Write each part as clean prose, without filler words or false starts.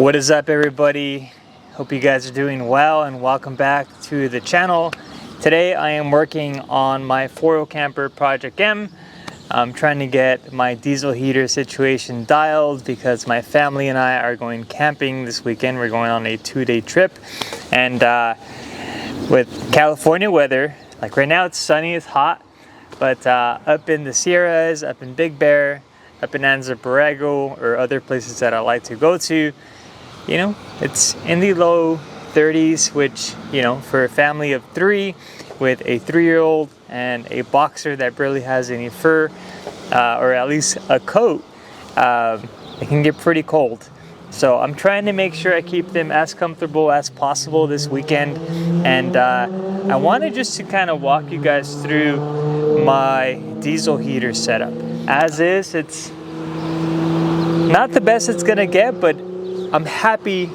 What is up, everybody? Hope you guys are doing well and welcome back to the channel. Today I am working on my 4-wheel camper Project M. I'm trying to get my diesel heater situation dialed because my family and I are going camping this weekend. We're going on a 2-day trip, and with California weather, like right now it's sunny, it's hot, but up in the Sierras, up in Big Bear, up in Anza Borrego, or other places that I like to go to, you know, it's in the low 30s, which, you know, for a family of 3 with a 3-year-old and a boxer that barely has any fur, or at least a coat, it can get pretty cold. So I'm trying to make sure I keep them as comfortable as possible this weekend, and I wanted just to kind of walk you guys through my diesel heater setup. As is, it's not the best it's gonna get, but I'm happy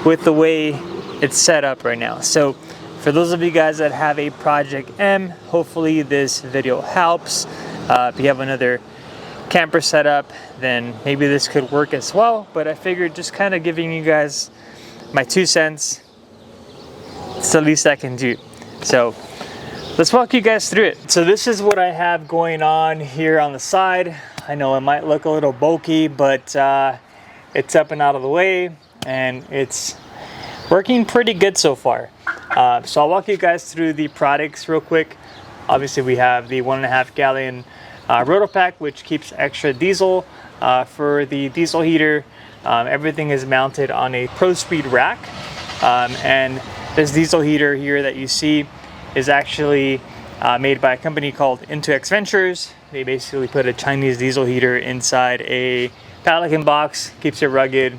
with the way it's set up right now. So for those of you guys that have a Project M, hopefully this video helps. If you have another camper setup, then maybe this could work as well. But I figured just kind of giving you guys my 2 cents, it's the least I can do. So let's walk you guys through it. So this is what I have going on here on the side. I know it might look a little bulky, but it's up and out of the way, and it's working pretty good so far. So I'll walk you guys through the products real quick. Obviously we have the 1.5 gallon Rotopack, which keeps extra diesel. For the diesel heater, everything is mounted on a Prospeed rack, and this diesel heater here that you see is actually made by a company called Intoxventures. They basically put a Chinese diesel heater inside a Pelican box, keeps it rugged,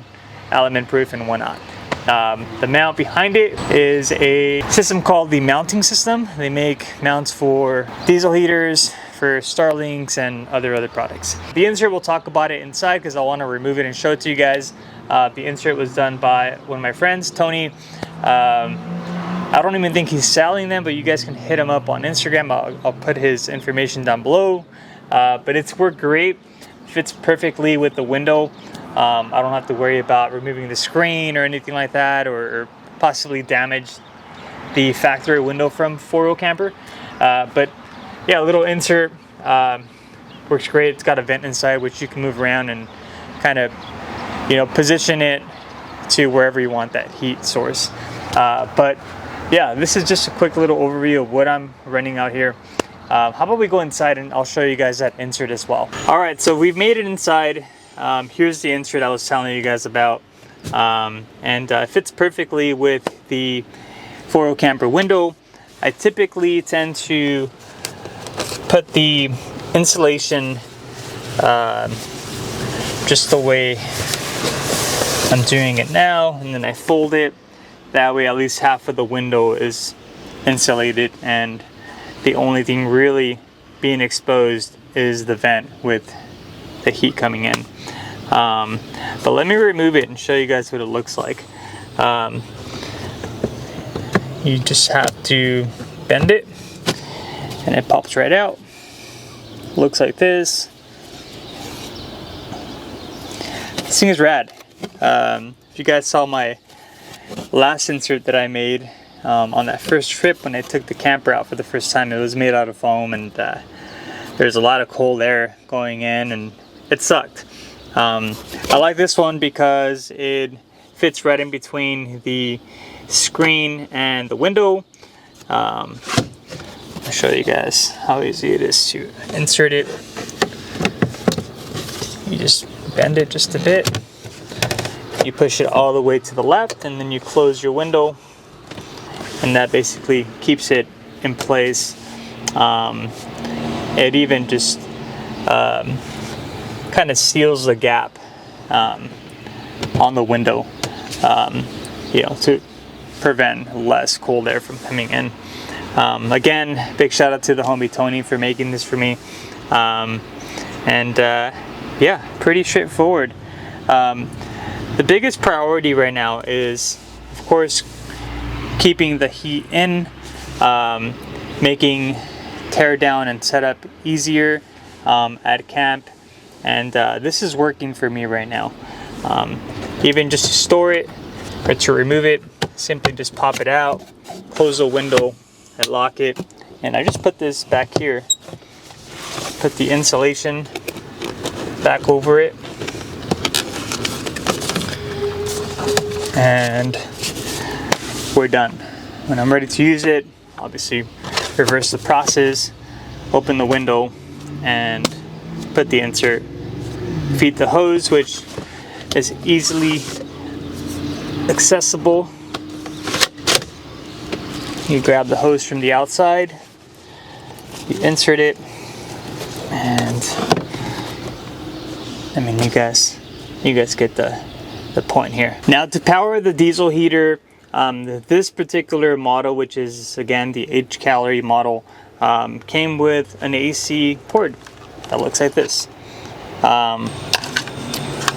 element proof, and whatnot. The mount behind it is a system called the mounting system. They make mounts for diesel heaters, for Starlinks, and other products. The insert, we'll talk about it inside because I want to remove it and show it to you guys. The insert was done by one of my friends, Tony. I don't even think he's selling them, but you guys can hit him up on Instagram. I'll put his information down below. But it's worked great. Fits perfectly with the window. I don't have to worry about removing the screen or anything like that, or possibly damage the factory window from 4-wheel camper. But yeah, a little insert, works great. It's got a vent inside which you can move around and kind of, you know, position it to wherever you want that heat source. But yeah, this is just a quick little overview of what I'm running out here. How about we go inside and I'll show you guys that insert as well. All right, so we've made it inside. Here's the insert I was telling you guys about, and it fits perfectly with the 4-wheel camper window. I typically tend to put the insulation just the way I'm doing it now, and then I fold it. That way at least half of the window is insulated, and the only thing really being exposed is the vent with the heat coming in. But let me remove it and show you guys what it looks like. You just have to bend it and it pops right out. Looks like this. This thing is rad. If you guys saw my last insert that I made on that first trip when I took the camper out for the first time, it was made out of foam, and there's a lot of cold air going in, and it sucked. I like this one because it fits right in between the screen and the window. I'll show you guys how easy it is to insert it. You just bend it just a bit, you push it all the way to the left, and then you close your window, and that basically keeps it in place. It even just kind of seals the gap on the window, you know, to prevent less cold air from coming in. Again, big shout out to the homie Tony for making this for me. Yeah, pretty straightforward. The biggest priority right now is, of course, keeping the heat in, making tear down and setup easier at camp, and this is working for me right now. even just to store it or to remove it, simply just pop it out, close the window and lock it. And I just put this back here, put the insulation back over it, and we're done. When I'm ready to use it, obviously reverse the process, open the window and put the insert, feed the hose, which is easily accessible. You grab the hose from the outside, you insert it, and I mean, you guys get the point here. Now, to power the diesel heater, this particular model, which is again the Hcalory model, came with an AC port that looks like this.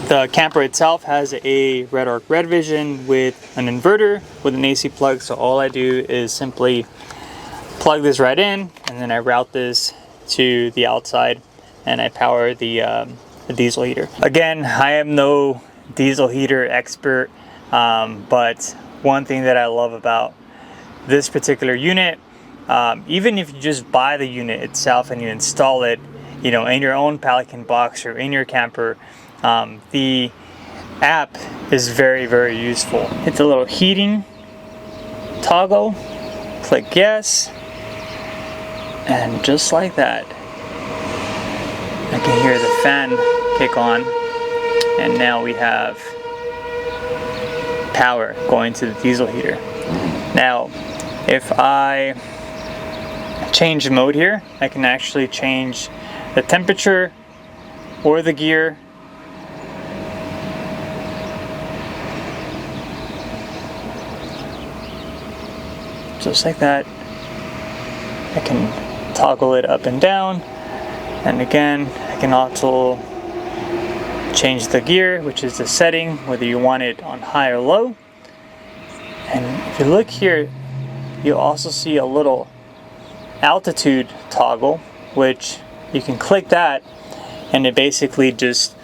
The camper itself has a red arc red vision with an inverter with an AC plug, so all I do is simply plug this right in, and then I route this to the outside and I power the diesel heater. Again, I am no diesel heater expert, but one thing that I love about this particular unit, even if you just buy the unit itself and you install it, you know, in your own Pelican box or in your camper, the app is very, very useful. Hit the little heating toggle, click yes, and just like that, I can hear the fan kick on, and now we have power going to the diesel heater. Now, if I change mode here, I can actually change the temperature or the gear. Just like that. I can toggle it up and down, and again I can also change the gear, which is the setting, whether you want it on high or low. And if you look here, you'll also see a little altitude toggle, which you can click that and it basically just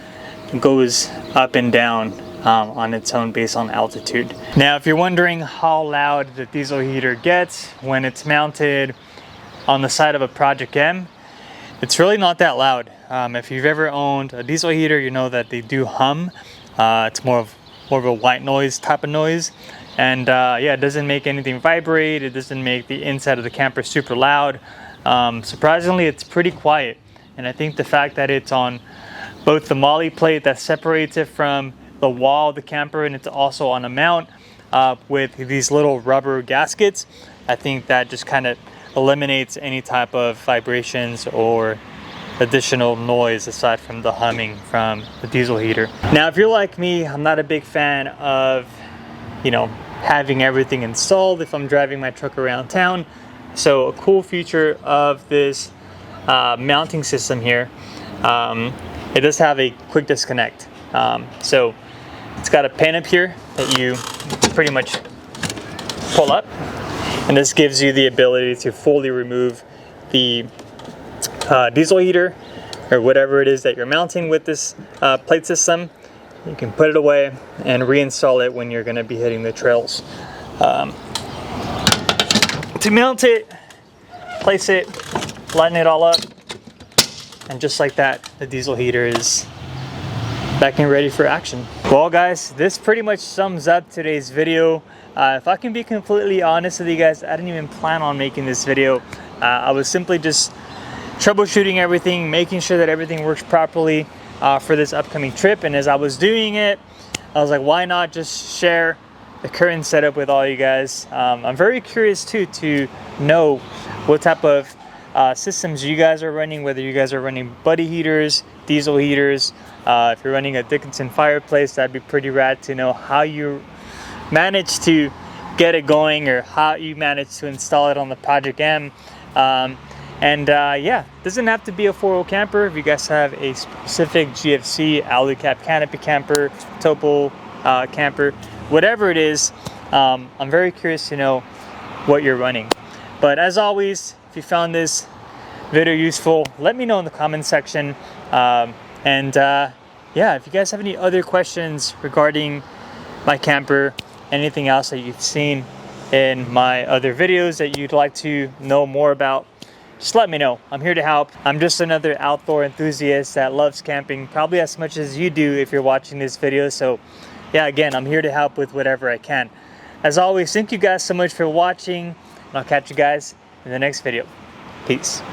goes up and down on its own based on altitude. Now, if you're wondering how loud the diesel heater gets when it's mounted on the side of a Project M, it's really not that loud. If you've ever owned a diesel heater, you know that they do hum. It's more of a white noise type of noise, and yeah, it doesn't make anything vibrate. It doesn't make the inside of the camper super loud. Surprisingly, it's pretty quiet, and I think the fact that it's on both the Molle plate that separates it from the wall of the camper, and it's also on a mount with these little rubber gaskets, I think that just kind of eliminates any type of vibrations or additional noise aside from the humming from the diesel heater. Now, if you're like me, I'm not a big fan of, you know, having everything installed if I'm driving my truck around town. So a cool feature of this mounting system here, it does have a quick disconnect. So it's got a pin up here that you pretty much pull up, and this gives you the ability to fully remove the diesel heater or whatever it is that you're mounting with this plate system. You can put it away and reinstall it when you're going to be hitting the trails. To mount it, place it, line it all up, and just like that, the diesel heater is back and ready for action. Well guys, this pretty much sums up today's video. If I can be completely honest with you guys, I didn't even plan on making this video. I was simply just troubleshooting everything, making sure that everything works properly for this upcoming trip. And as I was doing it, I was like, why not just share the current setup with all you guys? I'm very curious too to know what type of systems you guys are running, whether you guys are running buddy heaters, diesel heaters. If you're running a Dickinson fireplace, that'd be pretty rad to know how you manage to get it going or how you manage to install it on the Project M. Yeah, doesn't have to be a 4-wheel camper. If you guys have a specific GFC, alu cap canopy camper, topo camper, whatever it is, I'm very curious to know what you're running. But as always, if you found this video useful, let me know in the comment section. yeah, if you guys have any other questions regarding my camper, anything else that you've seen in my other videos that you'd like to know more about, just let me know. I'm here to help. I'm just another outdoor enthusiast that loves camping probably as much as you do if you're watching this video. So yeah, again, I'm here to help with whatever I can. As always, thank you guys so much for watching, and I'll catch you guys in the next video. Peace.